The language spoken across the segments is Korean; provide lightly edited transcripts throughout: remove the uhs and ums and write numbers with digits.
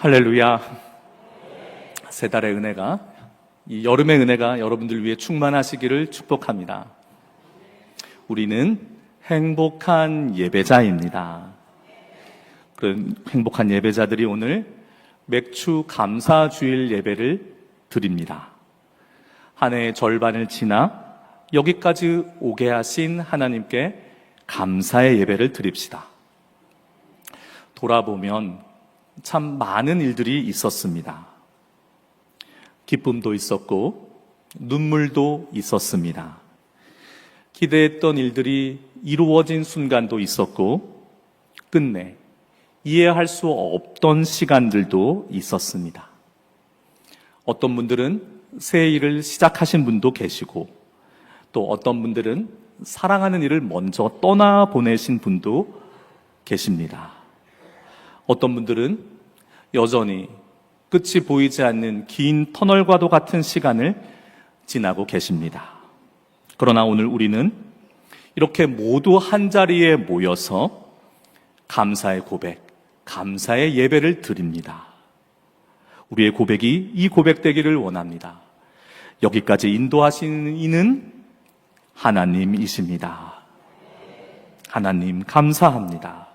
할렐루야. 세 달의 은혜가, 이 여름의 은혜가 여러분들 위해 충만하시기를 축복합니다. 우리는 행복한 예배자입니다. 그런 행복한 예배자들이 오늘 맥주 감사 주일 예배를 드립니다. 한 해의 절반을 지나 여기까지 오게 하신 하나님께 감사의 예배를 드립시다. 돌아보면 참 많은 일들이 있었습니다. 기쁨도 있었고 눈물도 있었습니다. 기대했던 일들이 이루어진 순간도 있었고 끝내 이해할 수 없던 시간들도 있었습니다. 어떤 분들은 새 일을 시작하신 분도 계시고 또 어떤 분들은 사랑하는 일을 먼저 떠나보내신 분도 계십니다. 어떤 분들은 여전히 끝이 보이지 않는 긴 터널과도 같은 시간을 지나고 계십니다. 그러나 오늘 우리는 이렇게 모두 한자리에 모여서 감사의 고백, 감사의 예배를 드립니다. 우리의 고백이 이 고백되기를 원합니다. 여기까지 인도하시는 이는 하나님이십니다. 하나님 감사합니다.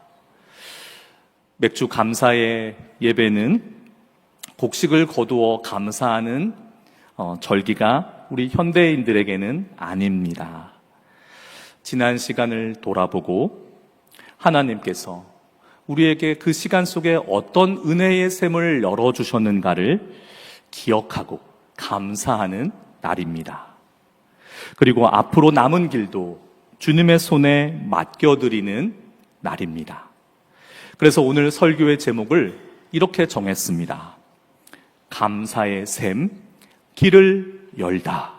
맥주 감사의 예배는 곡식을 거두어 감사하는 절기가 우리 현대인들에게는 아닙니다. 지난 시간을 돌아보고 하나님께서 우리에게 그 시간 속에 어떤 은혜의 샘을 열어주셨는가를 기억하고 감사하는 날입니다. 그리고 앞으로 남은 길도 주님의 손에 맡겨드리는 날입니다. 그래서 오늘 설교의 제목을 이렇게 정했습니다. 감사의 샘, 길을 열다.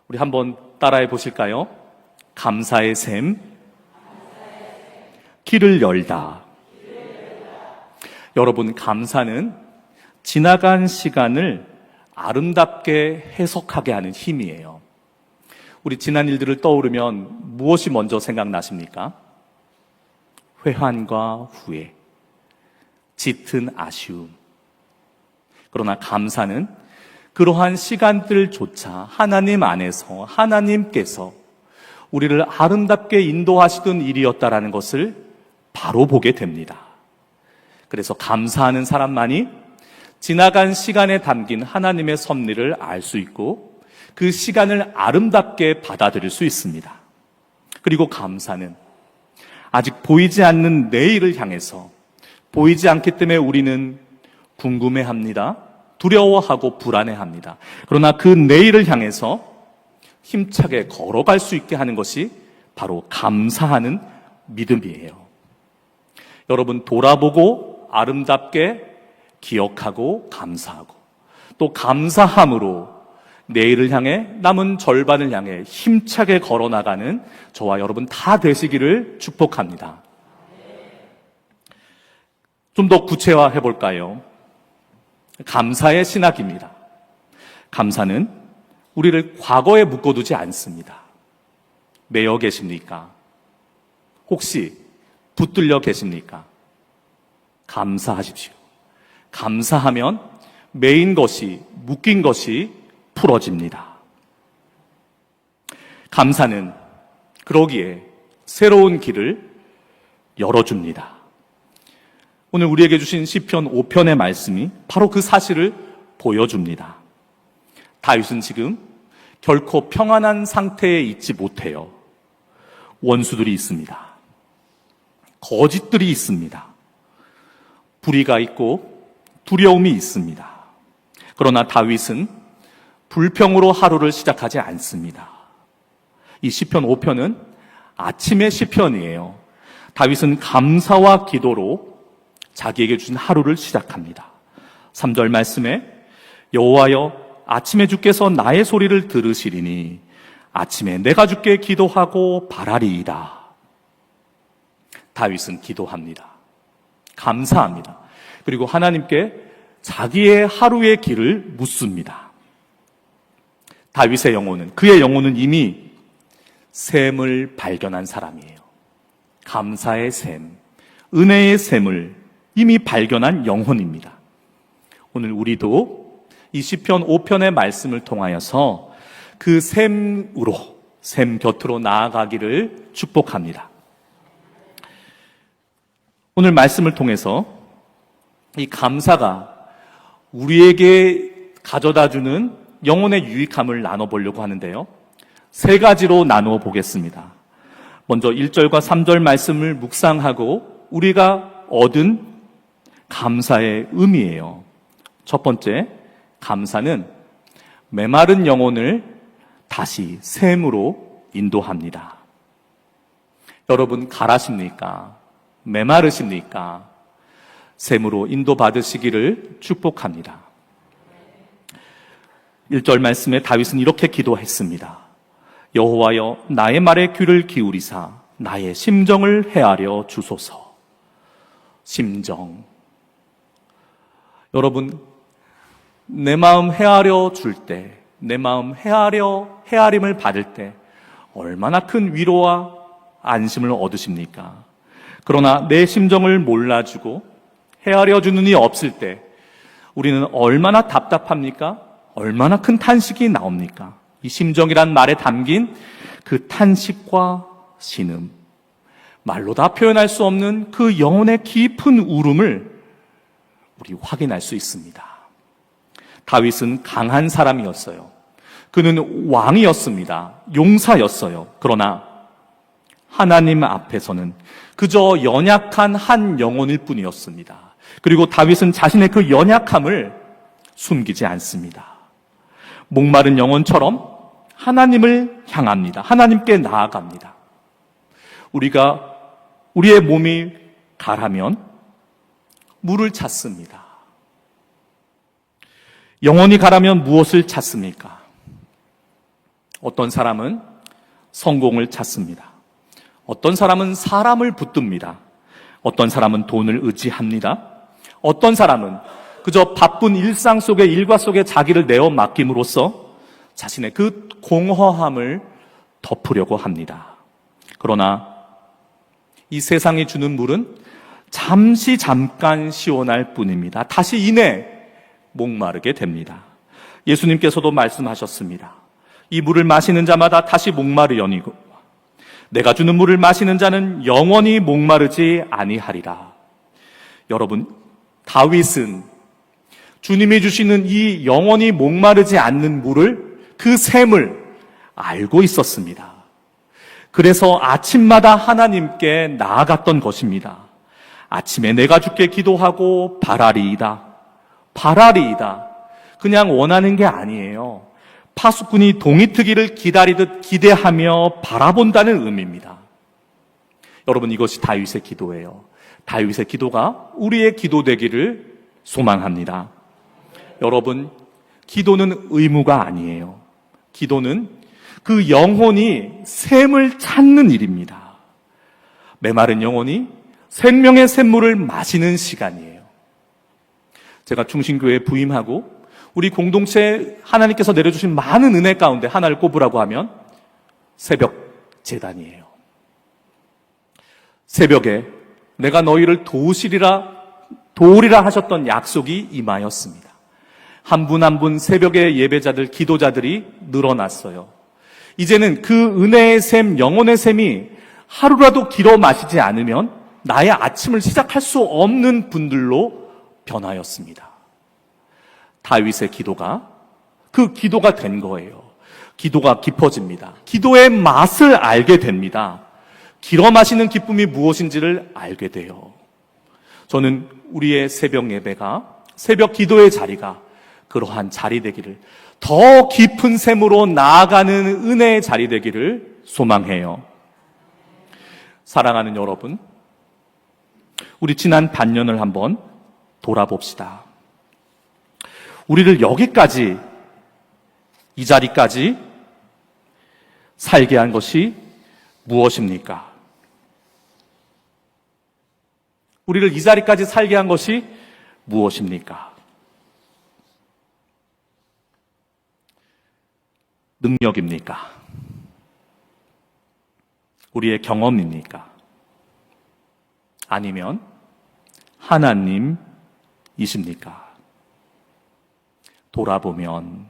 우리 한번 따라해 보실까요? 감사의 샘, 길을 열다. 여러분, 감사는 지나간 시간을 아름답게 해석하게 하는 힘이에요. 우리 지난 일들을 떠오르면 무엇이 먼저 생각나십니까? 회한과 후회, 짙은 아쉬움. 그러나 감사는 그러한 시간들조차 하나님 안에서 하나님께서 우리를 아름답게 인도하시던 일이었다라는 것을 바로 보게 됩니다. 그래서 감사하는 사람만이 지나간 시간에 담긴 하나님의 섭리를 알 수 있고 그 시간을 아름답게 받아들일 수 있습니다. 그리고 감사는 아직 보이지 않는 내일을 향해서 보이지 않기 때문에 우리는 궁금해합니다. 두려워하고 불안해합니다. 그러나 그 내일을 향해서 힘차게 걸어갈 수 있게 하는 것이 바로 감사하는 믿음이에요. 여러분, 돌아보고 아름답게 기억하고 감사하고 또 감사함으로 내일을 향해 남은 절반을 향해 힘차게 걸어나가는 저와 여러분 다 되시기를 축복합니다. 좀 더 구체화해 볼까요? 감사의 신학입니다. 감사는 우리를 과거에 묶어두지 않습니다. 매여 계십니까? 혹시 붙들려 계십니까? 감사하십시오. 감사하면 매인 것이, 묶인 것이 풀어집니다. 감사는 그러기에 새로운 길을 열어줍니다. 오늘 우리에게 주신 시편 5편의 말씀이 바로 그 사실을 보여줍니다. 다윗은 지금 결코 평안한 상태에 있지 못해요. 원수들이 있습니다. 거짓들이 있습니다. 불의가 있고 두려움이 있습니다. 그러나 다윗은 불평으로 하루를 시작하지 않습니다. 이 시편 5편은 아침의 시편이에요. 다윗은 감사와 기도로 자기에게 주신 하루를 시작합니다. 3절 말씀에 여호와여 아침에 주께서 나의 소리를 들으시리니 아침에 내가 주께 기도하고 바라리이다. 다윗은 기도합니다. 감사합니다. 그리고 하나님께 자기의 하루의 길을 묻습니다. 다윗의 영혼은, 그의 영혼은 이미 샘을 발견한 사람이에요. 감사의 샘, 은혜의 샘을 이미 발견한 영혼입니다. 오늘 우리도 이 시편 5편의 말씀을 통하여서 그 샘으로, 샘 곁으로 나아가기를 축복합니다. 오늘 말씀을 통해서 이 감사가 우리에게 가져다주는 영혼의 유익함을 나눠보려고 하는데요. 세 가지로 나누어 보겠습니다. 먼저 1절과 3절 말씀을 묵상하고 우리가 얻은 감사의 의미예요. 첫 번째, 감사는 메마른 영혼을 다시 샘으로 인도합니다. 여러분 가라십니까? 메마르십니까? 샘으로 인도받으시기를 축복합니다. 1절 말씀에 다윗은 이렇게 기도했습니다. 여호와여, 나의 말에 귀를 기울이사 나의 심정을 헤아려 주소서. 심정. 여러분, 내 마음 헤아려 줄 때, 내 마음 헤아림을 받을 때 얼마나 큰 위로와 안심을 얻으십니까? 그러나 내 심정을 몰라주고 헤아려 주는 이 없을 때 우리는 얼마나 답답합니까? 얼마나 큰 탄식이 나옵니까? 이 심정이란 말에 담긴 그 탄식과 신음, 말로 다 표현할 수 없는 그 영혼의 깊은 울음을 우리 확인할 수 있습니다. 다윗은 강한 사람이었어요. 그는 왕이었습니다. 용사였어요. 그러나 하나님 앞에서는 그저 연약한 한 영혼일 뿐이었습니다. 그리고 다윗은 자신의 그 연약함을 숨기지 않습니다. 목마른 영혼처럼 하나님을 향합니다. 하나님께 나아갑니다. 우리의 몸이 가라면 물을 찾습니다. 영혼이 가라면 무엇을 찾습니까? 어떤 사람은 성공을 찾습니다. 어떤 사람은 사람을 붙듭니다. 어떤 사람은 돈을 의지합니다. 어떤 사람은 그저 바쁜 일상 속에, 일과 속에 자기를 내어 맡김으로써 자신의 그 공허함을 덮으려고 합니다. 그러나 이 세상이 주는 물은 잠깐 시원할 뿐입니다. 다시 이내 목마르게 됩니다. 예수님께서도 말씀하셨습니다. 이 물을 마시는 자마다 다시 목마르려니고 내가 주는 물을 마시는 자는 영원히 목마르지 아니하리라. 여러분, 다윗은 주님이 주시는 이 영원히 목마르지 않는 물을, 그 샘을 알고 있었습니다. 그래서 아침마다 하나님께 나아갔던 것입니다. 아침에 내가 주께 기도하고 바라리이다. 그냥 원하는 게 아니에요. 파수꾼이 동이 트기를 기다리듯 기대하며 바라본다는 의미입니다. 여러분, 이것이 다윗의 기도예요. 다윗의 기도가 우리의 기도 되기를 소망합니다. 여러분, 기도는 의무가 아니에요. 기도는 그 영혼이 샘을 찾는 일입니다. 메마른 영혼이 생명의 샘물을 마시는 시간이에요. 제가 충신교회에 부임하고 우리 공동체에 하나님께서 내려주신 많은 은혜 가운데 하나를 꼽으라고 하면 새벽 제단이에요. 새벽에 내가 너희를 도우리라 하셨던 약속이 임하였습니다. 한 분 한 분 새벽에 예배자들, 기도자들이 늘어났어요. 이제는 그 은혜의 샘, 영혼의 샘이 하루라도 길어 마시지 않으면 나의 아침을 시작할 수 없는 분들로 변하였습니다. 다윗의 기도가 그 기도가 된 거예요. 기도가 깊어집니다. 기도의 맛을 알게 됩니다. 길어 마시는 기쁨이 무엇인지를 알게 돼요. 저는 우리의 새벽 예배가, 새벽 기도의 자리가 그러한 자리 되기를, 더 깊은 샘으로 나아가는 은혜의 자리 되기를 소망해요. 사랑하는 여러분, 우리 지난 반년을 한번 돌아봅시다. 우리를 여기까지, 이 자리까지 살게 한 것이 무엇입니까? 우리를 이 자리까지 살게 한 것이 무엇입니까? 능력입니까? 우리의 경험입니까? 아니면 하나님이십니까? 돌아보면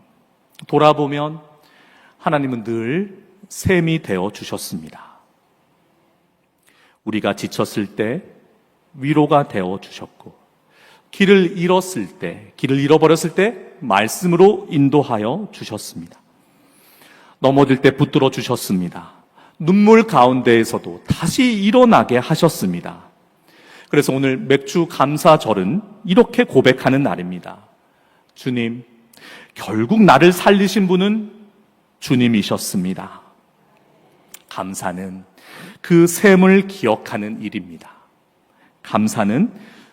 하나님은 늘 샘이 되어 주셨습니다. 우리가 지쳤을 때 위로가 되어 주셨고, 길을 잃어버렸을 때 말씀으로 인도하여 주셨습니다. 넘어질 때 붙들어 주셨습니다. 눈물 가운데에서도 다시 일어나게 하셨습니다. 그래서 오늘 맥주 감사절은 이렇게 고백하는 날입니다. 주님, 결국 나를 살리신 분은 주님이셨습니다. 감사는 그 샘을 기억하는 일입니다. 감사는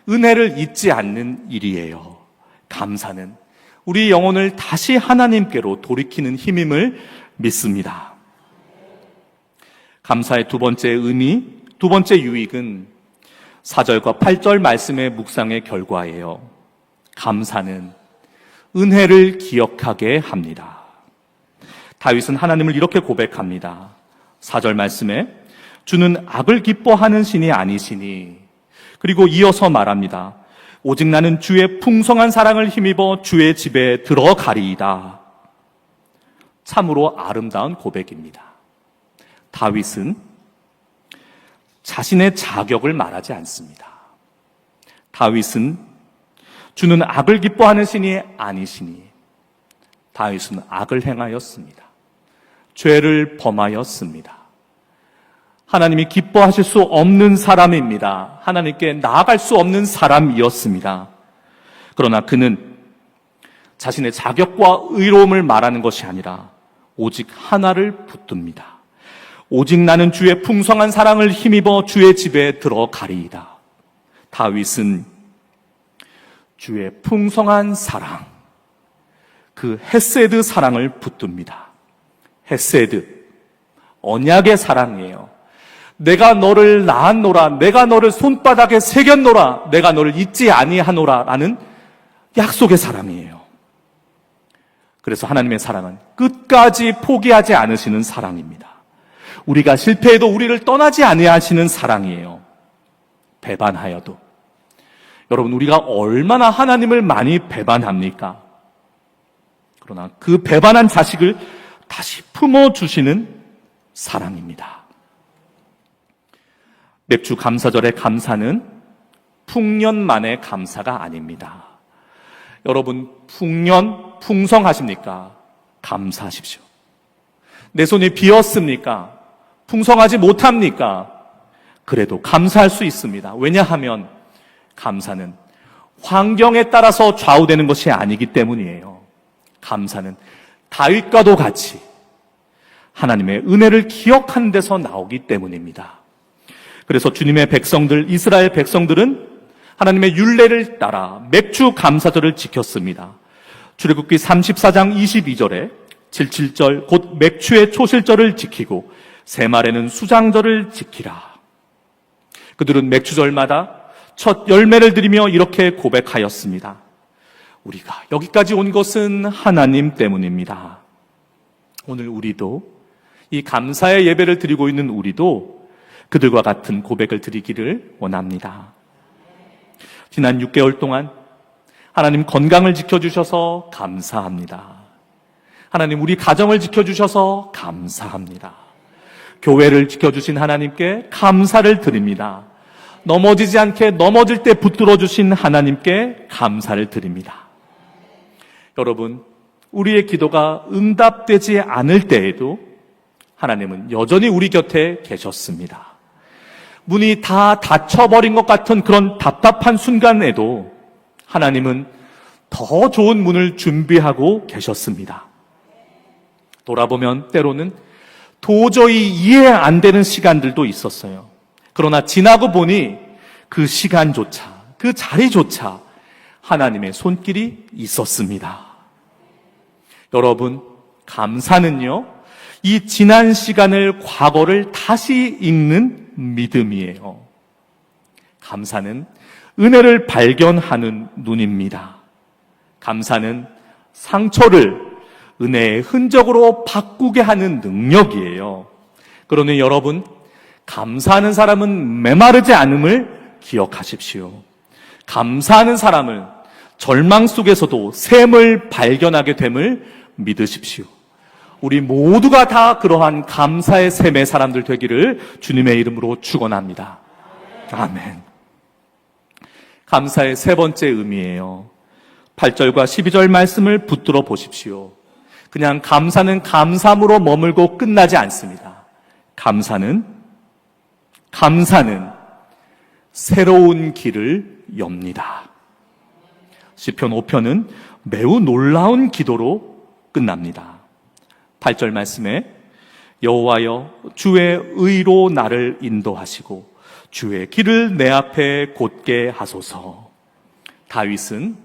은혜를 잊지 않는 일이에요. 감사는 우리 영혼을 다시 하나님께로 돌이키는 힘임을 믿습니다. 감사의 두 번째 의미, 두 번째 유익은 4절과 8절 말씀의 묵상의 결과예요. 감사는 은혜를 기억하게 합니다. 다윗은 하나님을 이렇게 고백합니다. 4절 말씀에 주는 악을 기뻐하는 신이 아니시니, 그리고 이어서 말합니다. 오직 나는 주의 풍성한 사랑을 힘입어 주의 집에 들어가리이다. 참으로 아름다운 고백입니다. 다윗은 자신의 자격을 말하지 않습니다. 다윗은 주는 악을 기뻐하는 신이 아니시니, 다윗은 악을 행하였습니다. 죄를 범하였습니다. 하나님이 기뻐하실 수 없는 사람입니다. 하나님께 나아갈 수 없는 사람이었습니다. 그러나 그는 자신의 자격과 의로움을 말하는 것이 아니라 오직 하나를 붙듭니다. 오직 나는 주의 풍성한 사랑을 힘입어 주의 집에 들어가리이다. 다윗은 주의 풍성한 사랑, 그 헤세드 사랑을 붙듭니다. 헤세드, 언약의 사랑이에요. 내가 너를 낳았노라, 내가 너를 손바닥에 새겼노라, 내가 너를 잊지 아니하노라 라는 약속의 사랑이에요. 그래서 하나님의 사랑은 끝까지 포기하지 않으시는 사랑입니다. 우리가 실패해도 우리를 떠나지 아니하시는 사랑이에요. 배반하여도. 여러분, 우리가 얼마나 하나님을 많이 배반합니까? 그러나 그 배반한 자식을 다시 품어주시는 사랑입니다. 맥주 감사절의 감사는 풍년만의 감사가 아닙니다. 여러분, 풍년 풍성하십니까? 감사하십시오. 내 손이 비었습니까? 풍성하지 못합니까? 그래도 감사할 수 있습니다. 왜냐하면 감사는 환경에 따라서 좌우되는 것이 아니기 때문이에요. 감사는 다윗과도 같이 하나님의 은혜를 기억하는 데서 나오기 때문입니다. 그래서 주님의 백성들, 이스라엘 백성들은 하나님의 율례를 따라 맥주 감사절을 지켰습니다. 출애굽기 34장 22절에 77절 곧 맥주의 초실절을 지키고 새말에는 수장절을 지키라. 그들은 맥주절마다 첫 열매를 드리며 이렇게 고백하였습니다. 우리가 여기까지 온 것은 하나님 때문입니다. 오늘 우리도 이 감사의 예배를 드리고 있는 우리도 그들과 같은 고백을 드리기를 원합니다. 지난 6개월 동안 하나님 건강을 지켜주셔서 감사합니다. 하나님 우리 가정을 지켜주셔서 감사합니다. 교회를 지켜주신 하나님께 감사를 드립니다. 넘어지지 않게 넘어질 때 붙들어 주신 하나님께 감사를 드립니다. 여러분, 우리의 기도가 응답되지 않을 때에도 하나님은 여전히 우리 곁에 계셨습니다. 문이 다 닫혀버린 것 같은 그런 답답한 순간에도 하나님은 더 좋은 문을 준비하고 계셨습니다. 돌아보면 때로는 도저히 이해 안 되는 시간들도 있었어요. 그러나 지나고 보니 그 시간조차, 그 자리조차 하나님의 손길이 있었습니다. 여러분, 감사는요, 이 지난 시간을, 과거를 다시 읽는 믿음이에요. 감사는 은혜를 발견하는 눈입니다. 감사는 상처를 은혜의 흔적으로 바꾸게 하는 능력이에요. 그러니 여러분, 감사하는 사람은 메마르지 않음을 기억하십시오. 감사하는 사람은 절망 속에서도 샘을 발견하게 됨을 믿으십시오. 우리 모두가 다 그러한 감사의 샘의 사람들 되기를 주님의 이름으로 축원합니다. 아멘. 감사의 세 번째 의미예요. 8절과 12절 말씀을 붙들어 보십시오. 그냥 감사는 감사함으로 머물고 끝나지 않습니다. 감사는 새로운 길을 엽니다. 시편 5편은 매우 놀라운 기도로 끝납니다. 8절 말씀에 여호와여 주의 의로 나를 인도하시고 주의 길을 내 앞에 곧게 하소서. 다윗은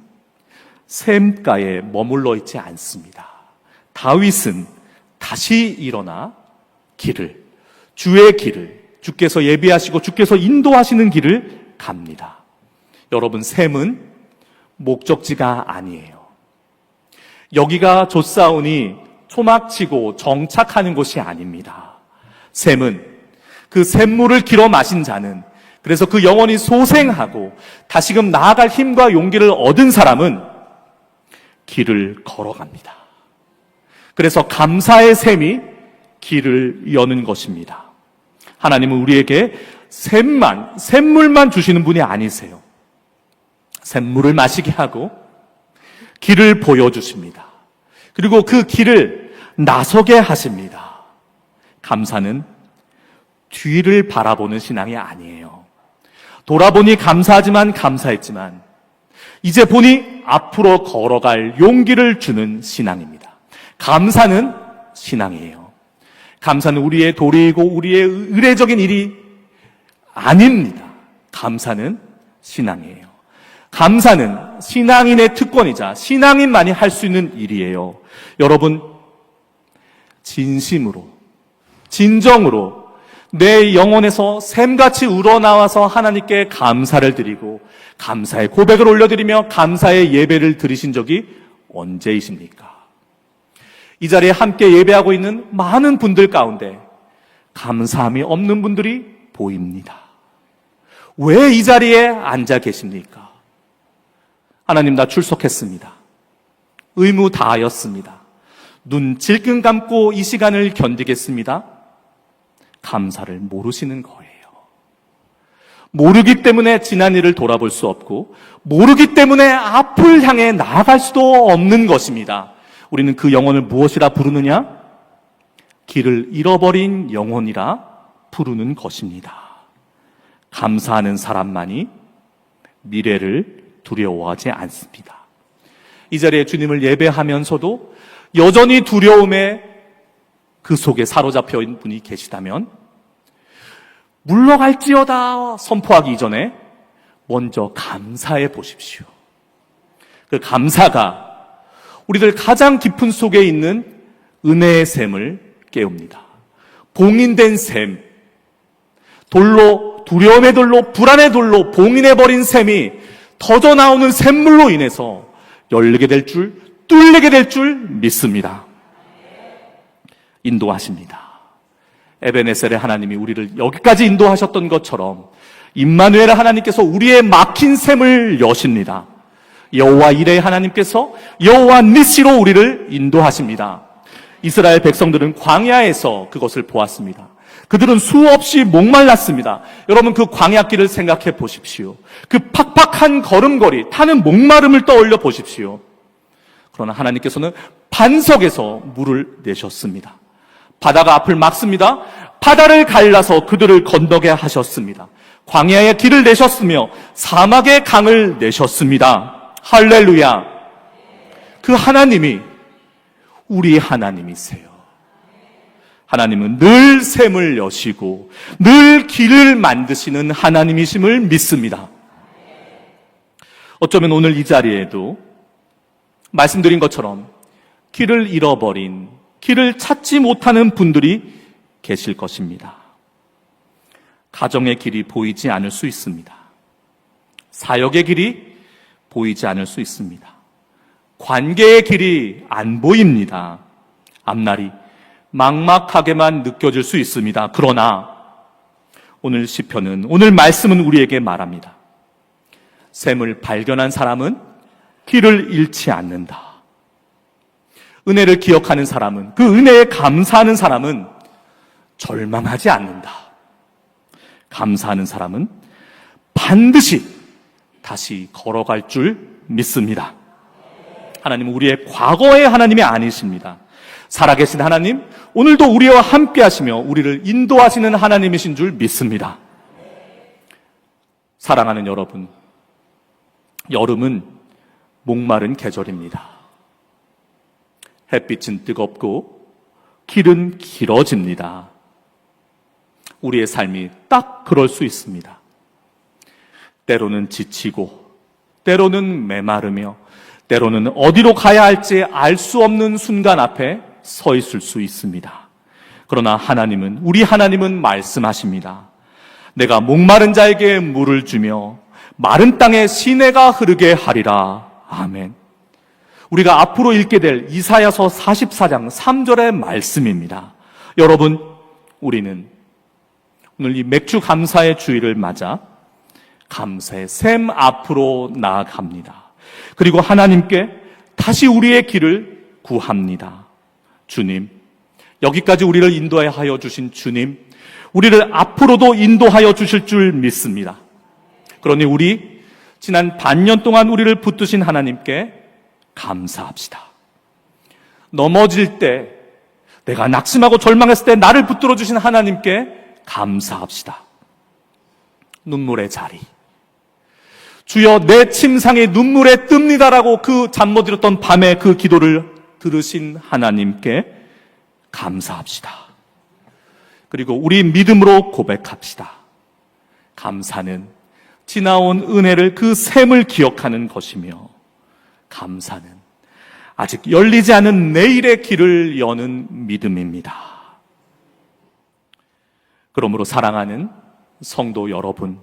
샘가에 머물러 있지 않습니다. 다윗은 다시 일어나 주의 길을, 주께서 예비하시고 주께서 인도하시는 길을 갑니다. 여러분, 샘은 목적지가 아니에요. 여기가 좋사오니 초막치고 정착하는 곳이 아닙니다. 샘은 그 샘물을 길어 마신 자는, 그래서 그 영혼이 소생하고 다시금 나아갈 힘과 용기를 얻은 사람은 길을 걸어갑니다. 그래서 감사의 샘이 길을 여는 것입니다. 하나님은 우리에게 샘물만 주시는 분이 아니세요. 샘물을 마시게 하고 길을 보여주십니다. 그리고 그 길을 나서게 하십니다. 감사는 뒤를 바라보는 신앙이 아니에요. 돌아보니 감사했지만 이제 보니 앞으로 걸어갈 용기를 주는 신앙입니다. 감사는 신앙이에요. 감사는 우리의 도리이고 우리의 의례적인 일이 아닙니다. 감사는 신앙이에요. 감사는 신앙인의 특권이자 신앙인만이 할 수 있는 일이에요. 여러분, 진정으로 내 영혼에서 샘같이 우러나와서 하나님께 감사를 드리고 감사의 고백을 올려드리며 감사의 예배를 드리신 적이 언제이십니까? 이 자리에 함께 예배하고 있는 많은 분들 가운데 감사함이 없는 분들이 보입니다. 왜 이 자리에 앉아 계십니까? 하나님, 나 출석했습니다. 의무 다하였습니다. 눈 질끈 감고 이 시간을 견디겠습니다. 감사를 모르시는 거예요. 모르기 때문에 지난 일을 돌아볼 수 없고 모르기 때문에 앞을 향해 나아갈 수도 없는 것입니다. 우리는 그 영혼을 무엇이라 부르느냐? 길을 잃어버린 영혼이라 부르는 것입니다. 감사하는 사람만이 미래를 두려워하지 않습니다. 이 자리에 주님을 예배하면서도 여전히 두려움에 그 속에 사로잡혀 있는 분이 계시다면 물러갈지어다 선포하기 이전에 먼저 감사해 보십시오. 그 감사가 우리들 가장 깊은 속에 있는 은혜의 샘을 깨웁니다. 봉인된 샘, 두려움의 돌로, 불안의 돌로 봉인해버린 샘이 터져 나오는 샘물로 인해서 열리게 될 줄, 뚫리게 될 줄 믿습니다. 인도하십니다. 에베네셀의 하나님이 우리를 여기까지 인도하셨던 것처럼 임마누엘 하나님께서 우리의 막힌 샘을 여십니다. 여호와 이레 하나님께서 여호와 니시로 우리를 인도하십니다. 이스라엘 백성들은 광야에서 그것을 보았습니다. 그들은 수없이 목말랐습니다. 여러분, 그 광야길을 생각해 보십시오. 그 팍팍한 걸음걸이, 타는 목마름을 떠올려 보십시오. 그러나 하나님께서는 반석에서 물을 내셨습니다. 바다가 앞을 막습니다. 바다를 갈라서 그들을 건너게 하셨습니다. 광야의 길을 내셨으며 사막의 강을 내셨습니다. 할렐루야. 그 하나님이 우리 하나님이세요. 하나님은 늘 샘을 여시고 늘 길을 만드시는 하나님이심을 믿습니다. 어쩌면 오늘 이 자리에도 말씀드린 것처럼 길을 잃어버린, 길을 찾지 못하는 분들이 계실 것입니다. 가정의 길이 보이지 않을 수 있습니다. 사역의 길이 보이지 않을 수 있습니다. 관계의 길이 안 보입니다. 앞날이 막막하게만 느껴질 수 있습니다. 그러나 오늘 시편은, 오늘 말씀은 우리에게 말합니다. 샘을 발견한 사람은 길을 잃지 않는다. 은혜를 기억하는 사람은, 그 은혜에 감사하는 사람은 절망하지 않는다. 감사하는 사람은 반드시 다시 걸어갈 줄 믿습니다. 하나님은 우리의 과거의 하나님이 아니십니다. 살아계신 하나님, 오늘도 우리와 함께 하시며 우리를 인도하시는 하나님이신 줄 믿습니다. 사랑하는 여러분, 여름은 목마른 계절입니다. 햇빛은 뜨겁고 길은 길어집니다. 우리의 삶이 딱 그럴 수 있습니다. 때로는 지치고, 때로는 메마르며, 때로는 어디로 가야 할지 알 수 없는 순간 앞에 서 있을 수 있습니다. 그러나 우리 하나님은 말씀하십니다. 내가 목마른 자에게 물을 주며 마른 땅에 시내가 흐르게 하리라. 아멘. 우리가 앞으로 읽게 될 이사야서 44장 3절의 말씀입니다. 여러분, 우리는 오늘 이 맥주 감사의 주일을 맞아 감사의 샘 앞으로 나아갑니다. 그리고 하나님께 다시 우리의 길을 구합니다. 주님, 여기까지 우리를 인도하여 주신 주님, 우리를 앞으로도 인도하여 주실 줄 믿습니다. 그러니 우리 지난 반년 동안 우리를 붙드신 하나님께 감사합시다. 넘어질 때, 내가 낙심하고 절망했을 때 나를 붙들어 주신 하나님께 감사합시다. 눈물의 자리, 주여 내 침상에 눈물에 뜹니다라고 그 잠 못 이뤘던 밤에 그 기도를 들으신 하나님께 감사합시다. 그리고 우리 믿음으로 고백합시다. 감사는 지나온 은혜를, 그 샘을 기억하는 것이며, 감사는 아직 열리지 않은 내일의 길을 여는 믿음입니다. 그러므로 사랑하는 성도 여러분,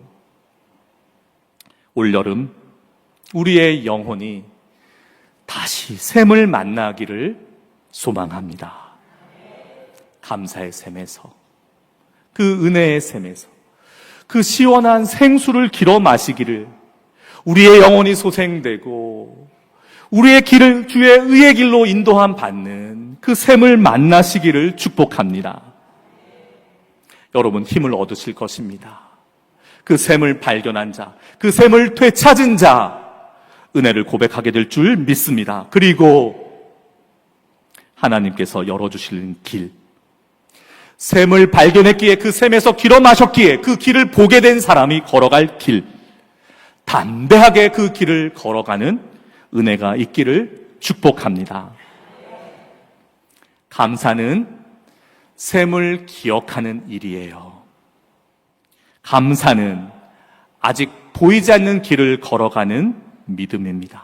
올여름 우리의 영혼이 다시 샘을 만나기를 소망합니다. 감사의 샘에서, 그 은혜의 샘에서, 그 시원한 생수를 길어 마시기를, 우리의 영혼이 소생되고 우리의 길을 주의 의의 길로 인도함 받는 그 샘을 만나시기를 축복합니다. 여러분, 힘을 얻으실 것입니다. 그 샘을 발견한 자, 그 샘을 되찾은 자, 은혜를 고백하게 될 줄 믿습니다. 그리고 하나님께서 열어주시는 길, 샘을 발견했기에 그 샘에서 길어 마셨기에 그 길을 보게 된 사람이 걸어갈 길, 담대하게 그 길을 걸어가는 은혜가 있기를 축복합니다. 감사는 샘을 기억하는 일이에요. 감사는 아직 보이지 않는 길을 걸어가는 믿음입니다.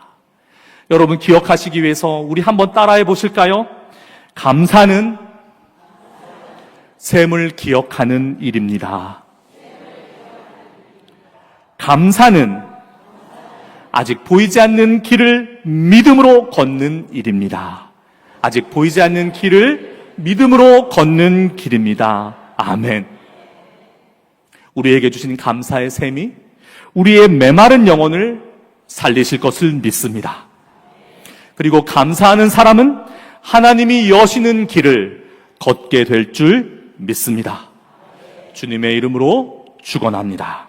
여러분, 기억하시기 위해서 우리 한번 따라해 보실까요? 감사는 샘을 기억하는 일입니다. 감사는 아직 보이지 않는 길을 믿음으로 걷는 일입니다. 아직 보이지 않는 길을 믿음으로 걷는 길입니다. 아멘. 우리에게 주신 감사의 샘이 우리의 메마른 영혼을 살리실 것을 믿습니다. 그리고 감사하는 사람은 하나님이 여시는 길을 걷게 될 줄 믿습니다. 주님의 이름으로 축원합니다.